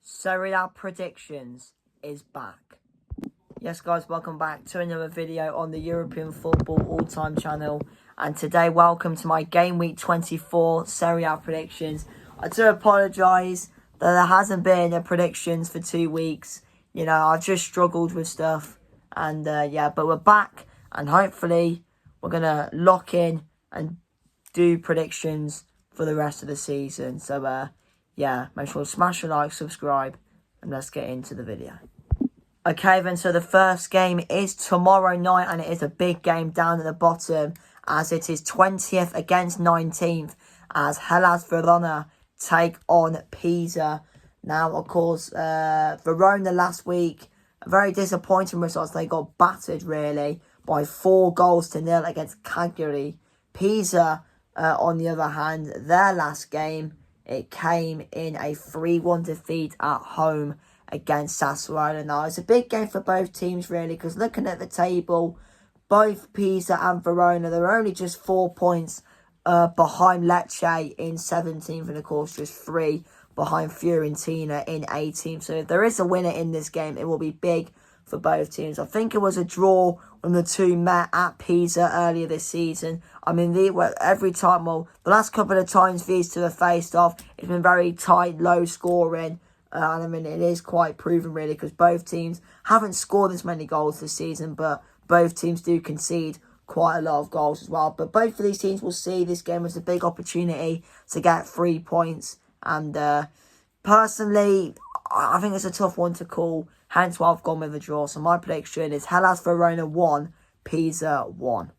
Serie predictions is back. Yes guys, welcome back to another video on the European Football All-Time channel. And today, welcome to my Game Week 24 Serie predictions. I do apologise that there hasn't been a predictions for 2 weeks. You know, I've just struggled with stuff. And yeah, but we're back. And hopefully, we're going to lock in and do predictions for the rest of the season. So, yeah, make sure to smash a like, subscribe, and let's get into the video. Okay then, so the first game is tomorrow night, and it is a big game down at the bottom, as it is 20th against 19th, as Hellas Verona take on Pisa. Now, of course, Verona last week, a very disappointing results. They got battered, really, by 4-0 against Cagliari. Pisa, on the other hand, their last game, it came in a 3-1 defeat at home against Sassuolo. Now, it's a big game for both teams, really, because looking at the table, both Pisa and Verona, they're only just 4 points behind Lecce in 17th, and of course, just 3 behind Fiorentina in 18th. So if there is a winner in this game, it will be big for both teams. I think it was a draw when the two met at Pisa earlier this season. I mean, every time, well, the last couple of times these two have faced off, it's been very tight, low scoring. And I mean, it is quite proven, really, because both teams haven't scored as many goals this season, but both teams do concede quite a lot of goals as well. But both of these teams will see this game as a big opportunity to get 3 points. And personally, I think it's a tough one to call. Hence why I've gone with a draw. So my prediction is Hellas Verona 1, Pisa 1.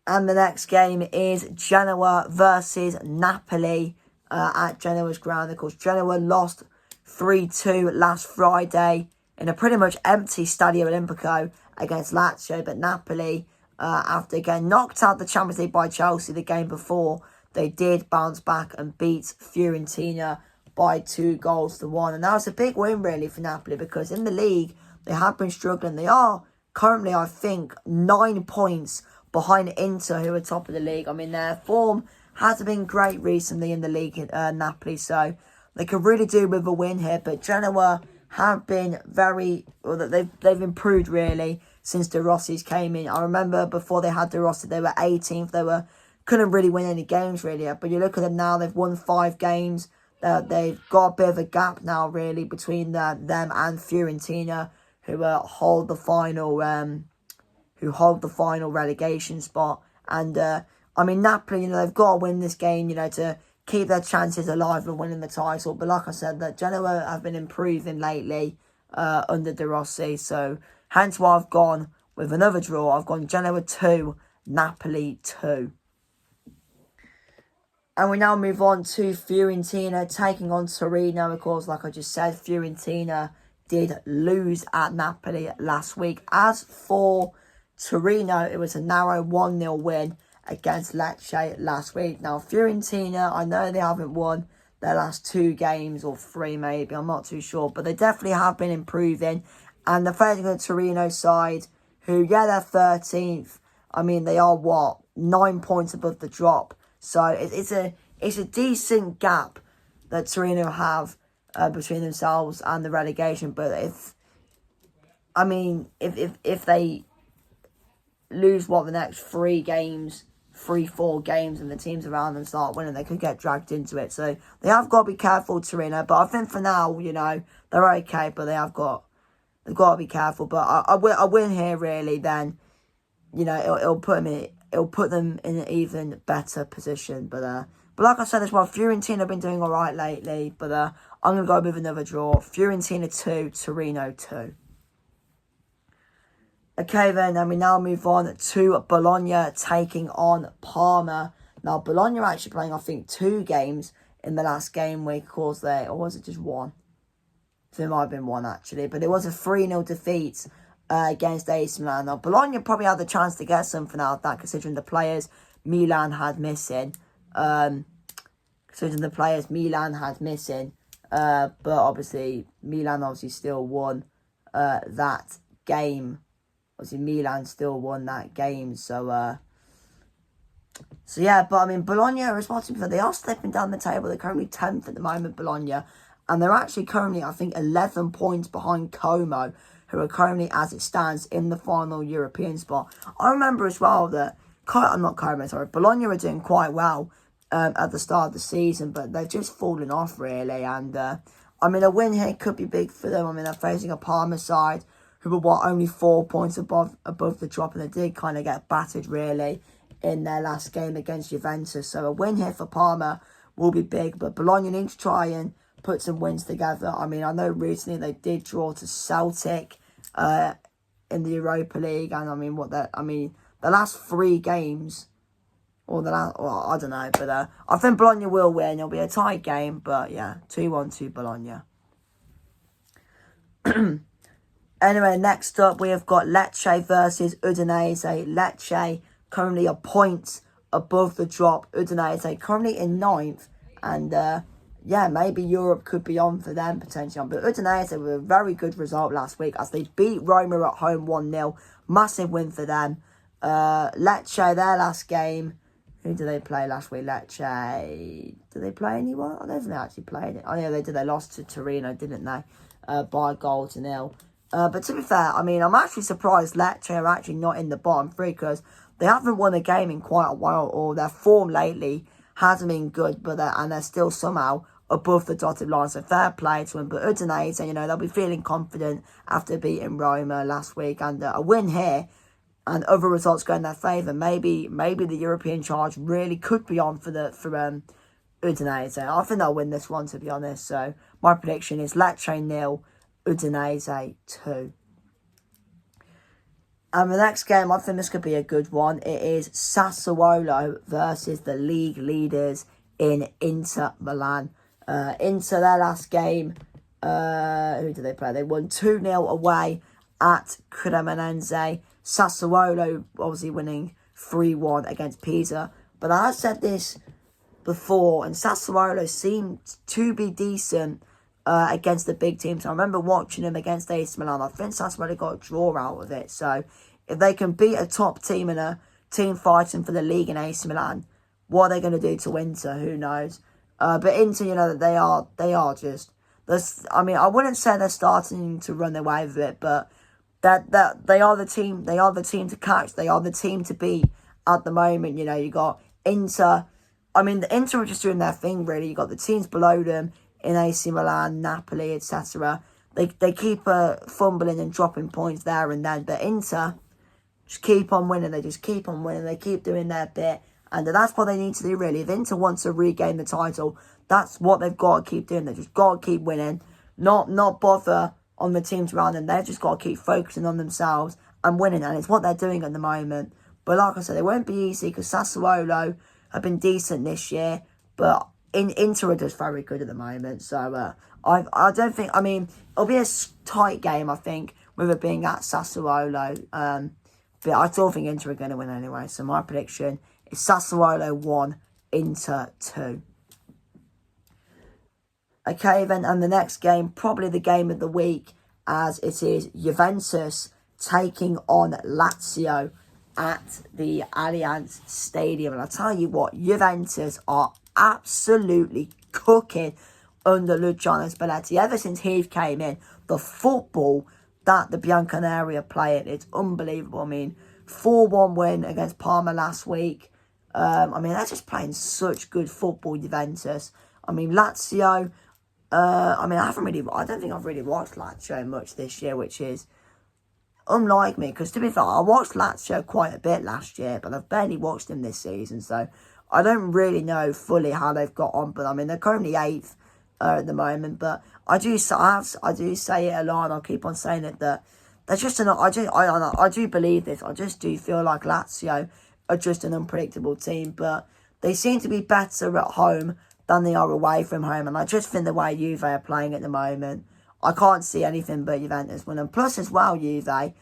And the next game is Genoa versus Napoli at Genoa's ground. Of course, Genoa lost 3-2 last Friday in a pretty much empty Stadio Olimpico against Lazio. But Napoli, after getting knocked out the Champions League by Chelsea the game before, they did bounce back and beat Fiorentina by 2-1. And that was a big win, really, for Napoli, because in the league, they have been struggling. They are currently, I think, 9 points behind Inter, who are top of the league. I mean, their form hasn't been great recently in the league, Napoli, so they could really do with a win here. But Genoa have been they've improved, really, since De Rossi's came in. I remember before they had De Rossi, they were 18th. They couldn't really win any games, really. But you look at them now, they've won 5 games. They've got a bit of a gap now, really, between them and Fiorentina, who hold the final relegation spot. And I mean, Napoli, you know, they've got to win this game, you know, to keep their chances alive of winning the title. But like I said, that Genoa have been improving lately under De Rossi. So hence why I've gone with another draw. I've gone Genoa 2, Napoli 2. And we now move on to Fiorentina taking on Torino. Of course, like I just said, Fiorentina did lose at Napoli last week. As for Torino, it was a narrow 1-0 win against Lecce last week. Now, Fiorentina, I know they haven't won their last 2 games, or 3 maybe, I'm not too sure. But they definitely have been improving. And the facing the Torino side, who, yeah, they're 13th. I mean, they are, 9 points above the drop. So it's a decent gap that Torino have between themselves and the relegation. But if they lose the next 4 games, and the teams around them start winning, they could get dragged into it. So they have got to be careful, Torino. But I think for now, you know, they're okay. But they've got to be careful. But I win here, really. Then, you know, it'll put them in an even better position. But like I said as well, Fiorentina have been doing all right lately. But I'm going to go with another draw. Fiorentina 2, Torino 2. Okay, then we now move on to Bologna taking on Parma. Now, Bologna are actually playing, I think, 2 games in the last game week. Of course, or was it just 1? So it might have been 1, actually. But it was a 3-0 defeat against AC Milan. Now, Bologna probably had the chance to get something out of that, considering the players Milan had missing. But obviously, Milan still won that game. Obviously, Milan still won that game. So, So yeah, but I mean, Bologna are responsible for, they are slipping down the table. They're currently 10th at the moment, Bologna. And they're actually currently, I think, 11 points behind Como, who are currently, as it stands, in the final European spot. I remember as well that, not Como, sorry, Bologna are doing quite well at the start of the season, but they've just fallen off, really. And, I mean, a win here could be big for them. I mean, they're facing a Parma side who were, only 4 points above the drop, and they did kind of get battered, really, in their last game against Juventus. So a win here for Parma will be big, but Bologna need to try and put some wins together. I mean, I know recently they did draw to Celtic in the Europa League, and I mean, the last 3 games, or I don't know, but I think Bologna will win. It'll be a tight game, but yeah, 2-1 to Bologna. Anyway, next up we have got Lecce versus Udinese. Lecce currently a point above the drop. Udinese currently in 9th, and yeah, maybe Europe could be on for them potentially. But Udinese with a very good result last week as they beat Roma at home 1-0. Massive win for them. Lecce, their last game. Who did they play last week? Lecce. Did they play anyone? I don't think they actually played it. Oh yeah, they did. They lost to Torino, didn't they? By a goal to 0. But to be fair, I mean, I'm actually surprised Lecce are actually not in the bottom 3 because they haven't won a game in quite a while, or their form lately hasn't been good, but they're still somehow above the dotted line. So fair play to them. But Udinese, you know, they'll be feeling confident after beating Roma last week, and a win here and other results go in their favour. Maybe the European charge really could be on for Udinese. I think they'll win this one, to be honest. So my prediction is Lecce 0, Udinese 2. And the next game, I think this could be a good one. It is Sassuolo versus the league leaders in Inter Milan. Inter, their last game, who did they play? They won 2-0 away at Cremonese. Sassuolo obviously winning 3-1 against Pisa. But I have said this before, and Sassuolo seemed to be decent against the big teams. I remember watching them against AC Milan. I think Sassuolo got a draw out of it. So if they can beat a top team and a team fighting for the league in AC Milan, what are they going to do to Inter? Who knows? But Inter, you know, they are just. I mean, I wouldn't say they're starting to run away with it, but that they are the team. They are the team to catch. They are the team to beat at the moment. You know, you got Inter. I mean, the Inter are just doing their thing, really. You got the teams below them in AC Milan, Napoli, etc. They keep fumbling and dropping points there and then, but Inter just keep on winning. They just keep on winning. They keep doing their bit, and that's what they need to do, really. If Inter wants to regain the title, that's what they've got to keep doing. They just got to keep winning, not bother on the teams around them. They've just got to keep focusing on themselves and winning, and it's what they're doing at the moment. But like I said, it won't be easy because Sassuolo have been decent this year, but Inter are just very good at the moment. So I don't think, I mean, it'll be a tight game, I think, with it being at Sassuolo. But I still think Inter are going to win anyway. So my prediction is Sassuolo 1, Inter 2. Okay, then, and the next game, probably the game of the week, as it is Juventus taking on Lazio at the Allianz Stadium. And I tell you what, Juventus are absolutely cooking under Luciano Spalletti. Ever since he came in, the football that the Bianconeri are playing, it's unbelievable. I mean, 4-1 win against Parma last week. I mean, they're just playing such good football, Juventus. I mean, Lazio, I mean, I don't think I've really watched Lazio much this year, which is unlike me, because to be fair, I watched Lazio quite a bit last year, but I've barely watched them this season, so I don't really know fully how they've got on. But I mean, they're currently 8th at the moment, but I do say it a lot, and I'll keep on saying it, that they're just I do believe this. I just do feel like Lazio are just an unpredictable team, but they seem to be better at home than they are away from home, and I just think the way Juve are playing at the moment, I can't see anything but Juventus winning. Plus as well, Juve, I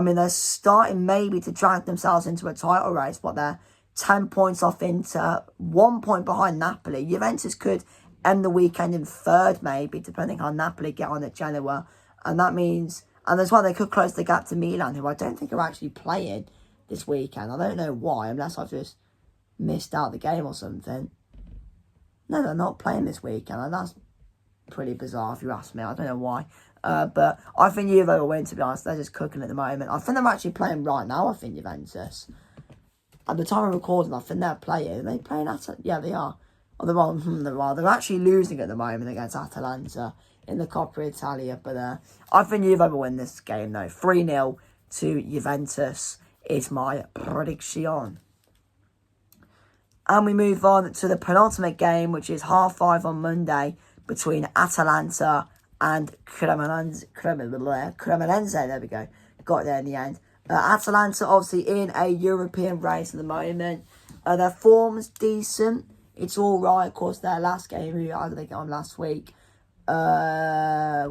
mean, they're starting maybe to drag themselves into a title race, but they're 10 points off Inter, 1 point behind Napoli. Juventus could end the weekend in 3rd, maybe, depending how Napoli get on at Genoa. And that means, and as well, they could close the gap to Milan, who I don't think are actually playing this weekend. I don't know why, unless I've just missed out the game or something. No, they're not playing this weekend. That's pretty bizarre if you ask me. I don't know why. But I think Juve will win, to be honest. They're just cooking at the moment. I think they're actually playing right now, I think, Juventus. At the time of recording, I think they're playing. Are they playing Yeah, they are. Oh, they're actually losing at the moment against Atalanta in the Coppa Italia. But I think Juve will win this game, though. 3-0 to Juventus is my prediction. And we move on to the penultimate game, which is 5:30 on Monday between Atalanta and Cremonese. There we go. Got there in the end. Atalanta obviously in a European race at the moment. Their form's decent. It's all right. Of course, their last game, how did they get on last week? It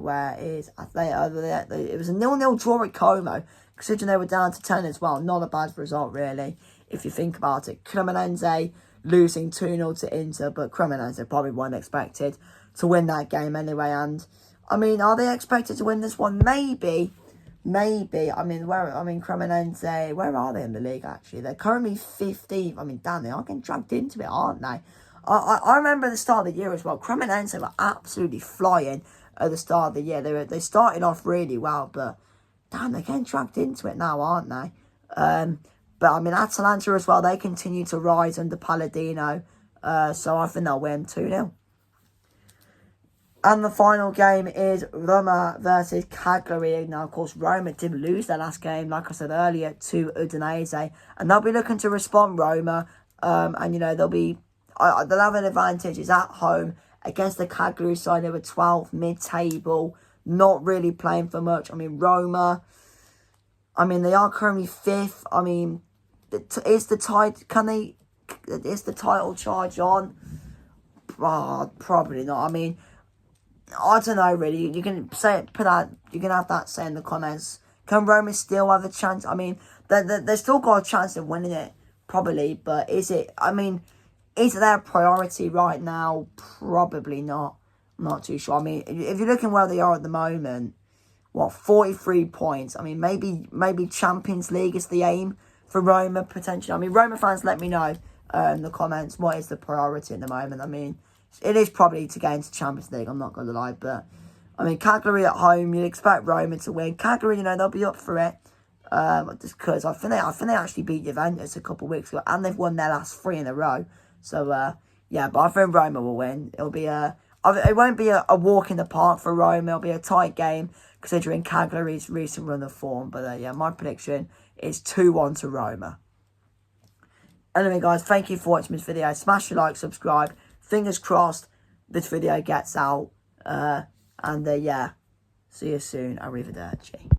was a 0-0 draw at Como, considering they were down to 10 as well. Not a bad result, really, if you think about it. Cremonese losing 2-0 to Inter, but Cremonese probably weren't expected to win that game anyway. And I mean, are they expected to win this one? Maybe. Cremonese, where are they in the league, actually? They're currently 15th. I mean, damn, they are getting dragged into it, aren't they? I remember at the start of the year as well, Cremonese were absolutely flying at the start of the year. They started off really well, but damn, they're getting dragged into it now, aren't they? But I mean, Atalanta as well, they continue to rise under Palladino. So I think they'll win 2-0. And the final game is Roma versus Cagliari. Now, of course, Roma did lose their last game, like I said earlier, to Udinese. And they'll be looking to respond, Roma. And, you know, they'll have an advantage. It's at home against the Cagliari side. They were 12th, mid-table, not really playing for much. I mean, Roma, they are currently 5th. I mean, is the title charge on? Probably not. I mean, I don't know, really. You can you can have that say in the comments. Can Roma still have a chance? I mean, they still got a chance of winning it, probably. But is it their priority right now? Probably not. I'm not too sure. I mean, if you're looking where they are at the moment, 43 points. I mean, maybe Champions League is the aim for Roma, potentially. I mean, Roma fans, let me know in the comments what is the priority at the moment. I mean, it is probably to get into Champions League, I'm not going to lie. But, I mean, Cagliari at home, you'd expect Roma to win. Cagliari, you know, they'll be up for it. Just because I think they actually beat Juventus a couple of weeks ago. And they've won their last 3 in a row. So, yeah, but I think Roma will win. It won't be a walk in the park for Roma. It'll be a tight game, considering Cagliari's recent run of form. But, yeah, my prediction is 2-1 to Roma. Anyway, guys, thank you for watching this video. Smash your like, subscribe. Fingers crossed this video gets out. Yeah, see you soon. Arrivederci.